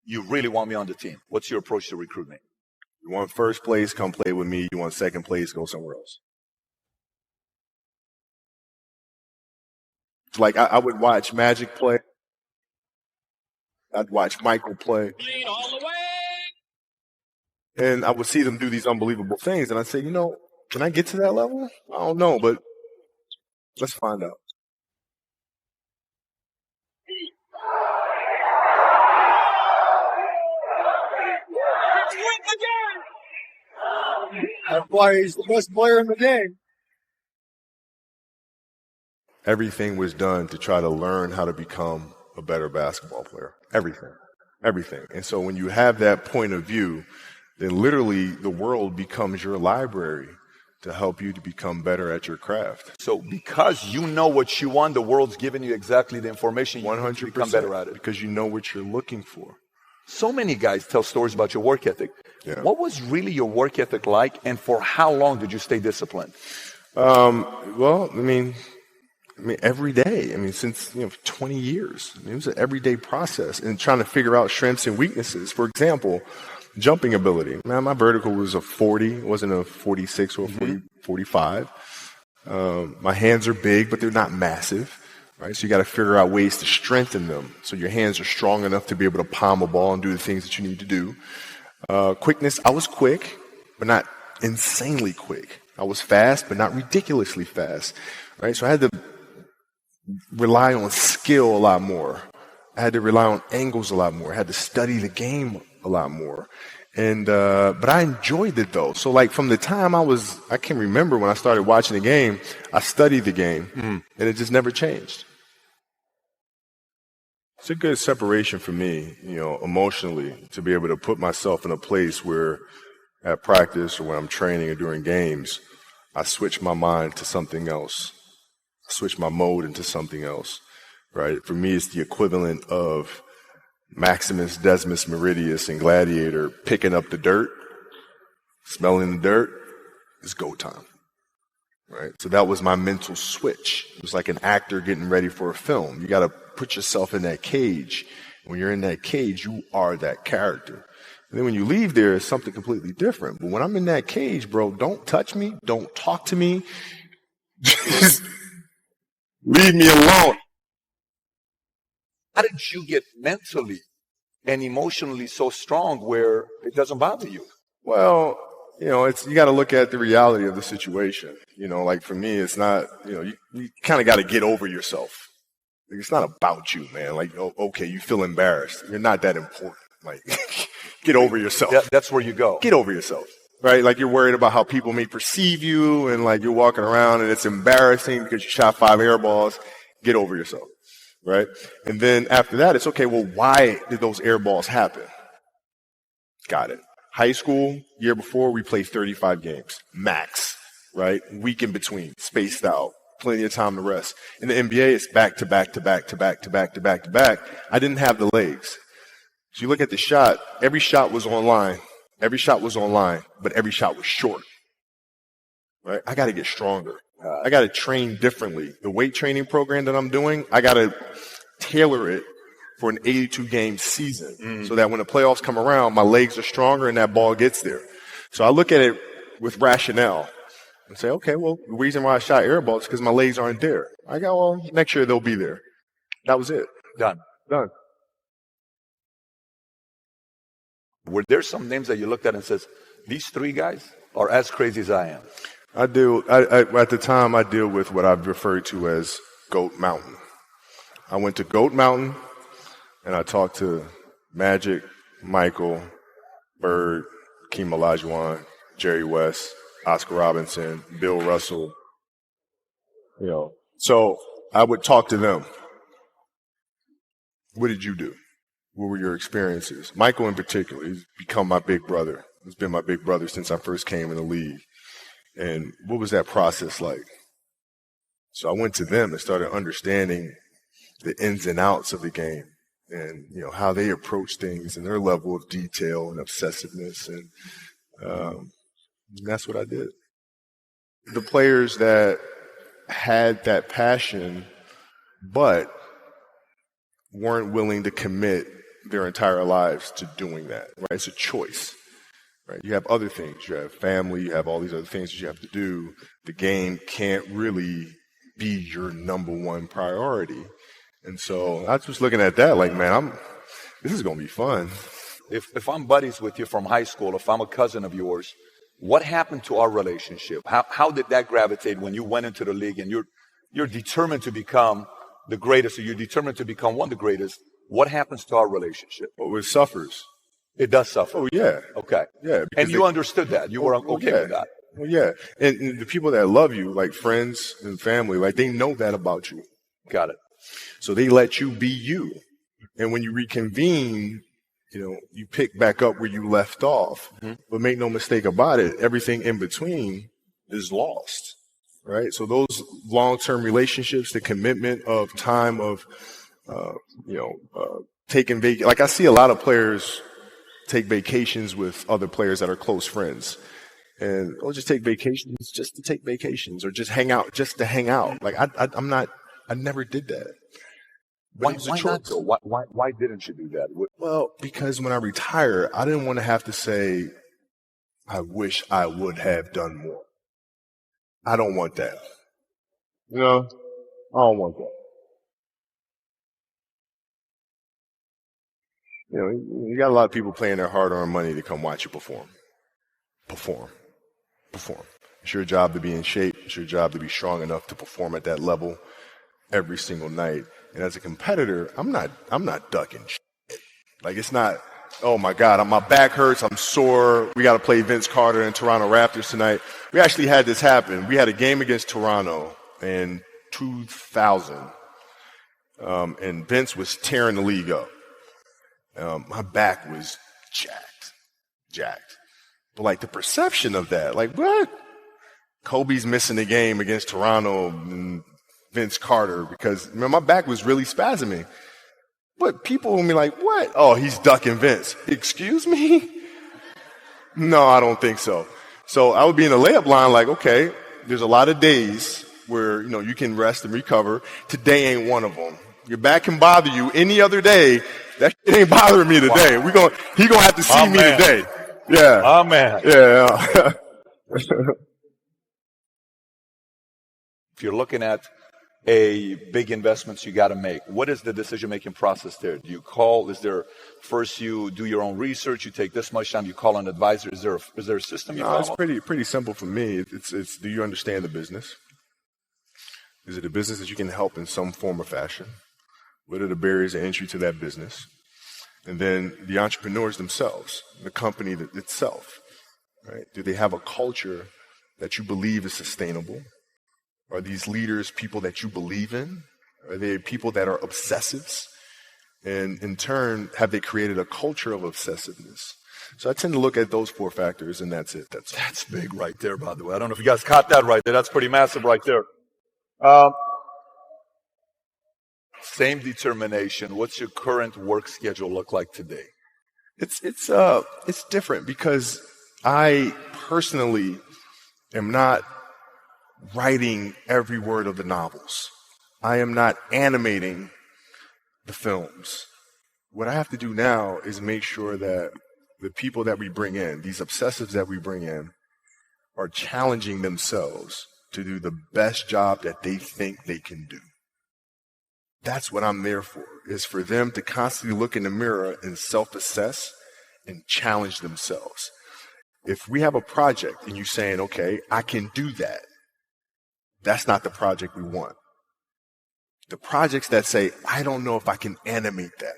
you really want me on the team? What's your approach to recruitment? You want first place, come play with me. You want second place, go somewhere else. Like, I would watch Magic play. I'd watch Michael play. And I would see them do these unbelievable things. And I'd say, can I get to that level? I don't know, but let's find out. That's why he's the best player in the game. Everything was done to try to learn how to become a better basketball player. Everything. Everything. And so when you have that point of view, then literally the world becomes your library to help you to become better at your craft. So because you know what you want, the world's giving you exactly the information you need to become better at it. Because you know what you're looking for. So many guys tell stories about your work ethic. Yeah. What was really your work ethic like, and for how long did you stay disciplined? Well, I mean, every day. Since 20 years. It was an everyday process, and trying to figure out strengths and weaknesses. For example, jumping ability. Man, my vertical was a 40, it wasn't a 46 or a 45. My hands are big, but they're not massive. Right, so you got to figure out ways to strengthen them so your hands are strong enough to be able to palm a ball and do the things that you need to do. Quickness, I was quick, but not insanely quick. I was fast, but not ridiculously fast. Right, so I had to rely on skill a lot more. I had to rely on angles a lot more. I had to study the game a lot more. And but I enjoyed it though. So like from the time I can remember when I started watching the game, I studied the game, and it just never changed. It's a good separation for me, emotionally, to be able to put myself in a place where at practice or when I'm training or during games, I switch my mind to something else. I switch my mode into something else, right? For me, it's the equivalent of Maximus Decimus Meridius in Gladiator picking up the dirt, smelling the dirt. It's go time, right? So that was my mental switch. It was like an actor getting ready for a film. You got to put yourself in that cage. When you're in that cage, you are that character. And then when you leave there, it's something completely different. But when I'm in that cage, bro, don't touch me. Don't talk to me. Just leave me alone. How did you get mentally and emotionally so strong where it doesn't bother you? Well, you got to look at the reality of the situation. Like for me, it's not, you kind of got to get over yourself. It's not about you, man. Like, okay, you feel embarrassed. You're not that important. Like, get over yourself. That's where you go. Get over yourself, right? Like you're worried about how people may perceive you, and like you're walking around and it's embarrassing because you shot 5 air balls. Get over yourself, right? And then after that, it's okay, well, why did those air balls happen? Got it. High school, year before, we played 35 games, max, right? Week in between, spaced out. Plenty of time to rest. In the NBA, it's back to back to back to back to back to back to back. I didn't have the legs. So you look at the shot, every shot was online. Every shot was online, but every shot was short. Right? I got to get stronger. I got to train differently. The weight training program that I'm doing, I got to tailor it for an 82-game season so that when the playoffs come around, my legs are stronger and that ball gets there. So I look at it with rationale. And say, okay, well, the reason why I shot air balls is because my legs aren't there. I go, well, next year they'll be there. That was it. Done. Were there some names that you looked at and says, these 3 guys are as crazy as I am? I do. At the time, I deal with what I've referred to as Goat Mountain. I went to Goat Mountain, and I talked to Magic, Michael, Bird, Keem Olajuwon, Jerry West, Oscar Robinson, Bill Russell, So I would talk to them. What did you do? What were your experiences? Michael in particular, he's become my big brother. He's been my big brother since I first came in the league. And what was that process like? So I went to them and started understanding the ins and outs of the game and, how they approach things and their level of detail and obsessiveness. And that's what I did. The players that had that passion but weren't willing to commit their entire lives to doing that, right? It's a choice, right? You have other things. You have family. You have all these other things that you have to do. The game can't really be your number one priority. And so I was just looking at that like, man, this is going to be fun. If I'm buddies with you from high school, if I'm a cousin of yours, what happened to our relationship? How did that gravitate when you went into the league and you're determined to become the greatest, or you're determined to become one of the greatest? What happens to our relationship? Oh, it suffers. It does suffer. Oh, yeah. Okay. Yeah. And you understood that. You were okay with that. Well, yeah. And the people that love you, like friends and family, like they know that about you. Got it. So they let you be you. And when you reconvene, you pick back up where you left off. Mm-hmm. But make no mistake about it, everything in between is lost, right? So those long-term relationships, the commitment of time of, taking vacation. Like I see a lot of players take vacations with other players that are close friends. And they'll just take vacations just to take vacations, or just hang out just to hang out. Like I never did that. Why not though? Why didn't you do that? Well, because when I retire, I didn't want to have to say, I wish I would have done more. I don't want that. I don't want that. You got a lot of people paying their hard-earned money to come watch you perform. Perform. It's your job to be in shape. It's your job to be strong enough to perform at that level every single night. And as a competitor, I'm not ducking shit. Like, it's not, oh my God, my back hurts, I'm sore, we got to play Vince Carter and Toronto Raptors tonight. We actually had this happen. We had a game against Toronto in 2000, and Vince was tearing the league up. My back was jacked. But like the perception of that, like what? Kobe's missing the game against Toronto and Vince Carter because my back was really spasming. But people will be like, what? Oh, he's ducking Vince. Excuse me? No, I don't think so. So I would be in the layup line like, okay, there's a lot of days where, you can rest and recover. Today ain't one of them. Your back can bother you any other day. That shit ain't bothering me today. Wow. He gonna have to see me today. Yeah. Oh, man. Yeah. If you're looking at a big investments you got to make, what is the decision-making process there? Do you call? Is there first you do your own research? You take this much time. You call an advisor. Is there a system you follow? It's pretty simple for me. It's do you understand the business? Is it a business that you can help in some form or fashion? What are the barriers of entry to that business? And then the entrepreneurs themselves, the company itself, right? Do they have a culture that you believe is sustainable? Are these leaders people that you believe in? Are they people that are obsessives? And in turn, have they created a culture of obsessiveness? So I tend to look at those four factors, and that's it. That's big right there, by the way. I don't know if you guys caught that right there. That's pretty massive right there. Same determination. What's your current work schedule look like today? It's different because I personally am not writing every word of the novels. I am not animating the films. What I have to do now is make sure that the people that we bring in, these obsessives that we bring in, are challenging themselves to do the best job that they think they can do. That's what I'm there for, is for them to constantly look in the mirror and self-assess and challenge themselves. If we have a project and you're saying, okay, I can do that, that's not the project we want. The projects that say, I don't know if I can animate that.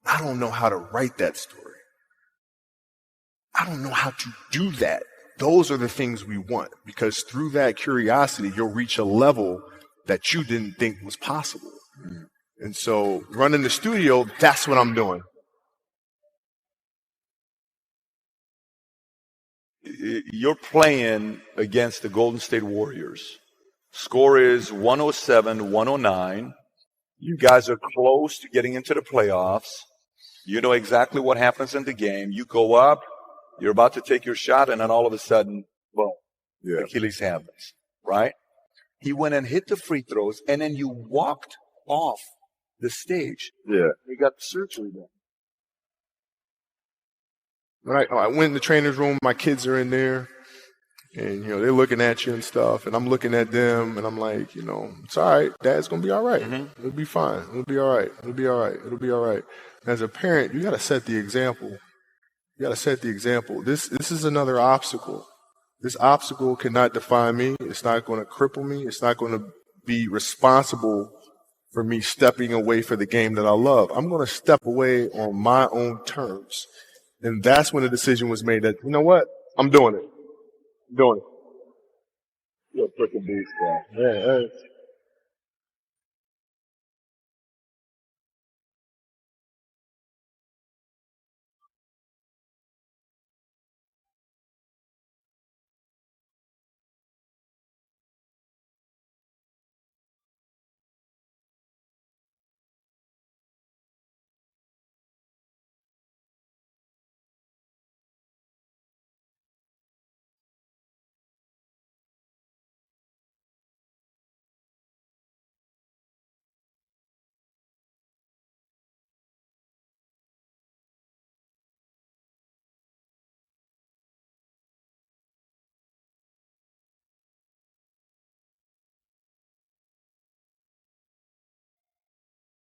I don't know how to write that story. I don't know how to do that. Those are the things we want, because through that curiosity, you'll reach a level that you didn't think was possible. And so running the studio, that's what I'm doing. You're playing against the Golden State Warriors. Score is 107-109. You guys are close to getting into the playoffs. You know exactly what happens in the game. You go up, you're about to take your shot, and then all of a sudden, boom, Achilles happens, right? He went and hit the free throws, and then you walked off the stage. Yeah. You got the surgery done. When I went in the trainer's room, my kids are in there, and, they're looking at you and stuff, and I'm looking at them, and I'm like, it's all right. Dad's going to be all right. It'll be fine. It'll be all right. It'll be all right. It'll be all right. As a parent, you got to set the example. You got to set the example. This is another obstacle. This obstacle cannot define me. It's not going to cripple me. It's not going to be responsible for me stepping away for the game that I love. I'm going to step away on my own terms. And that's when the decision was made that, you know what? I'm doing it. I'm doing it. You're a freaking beast, guy. Yeah.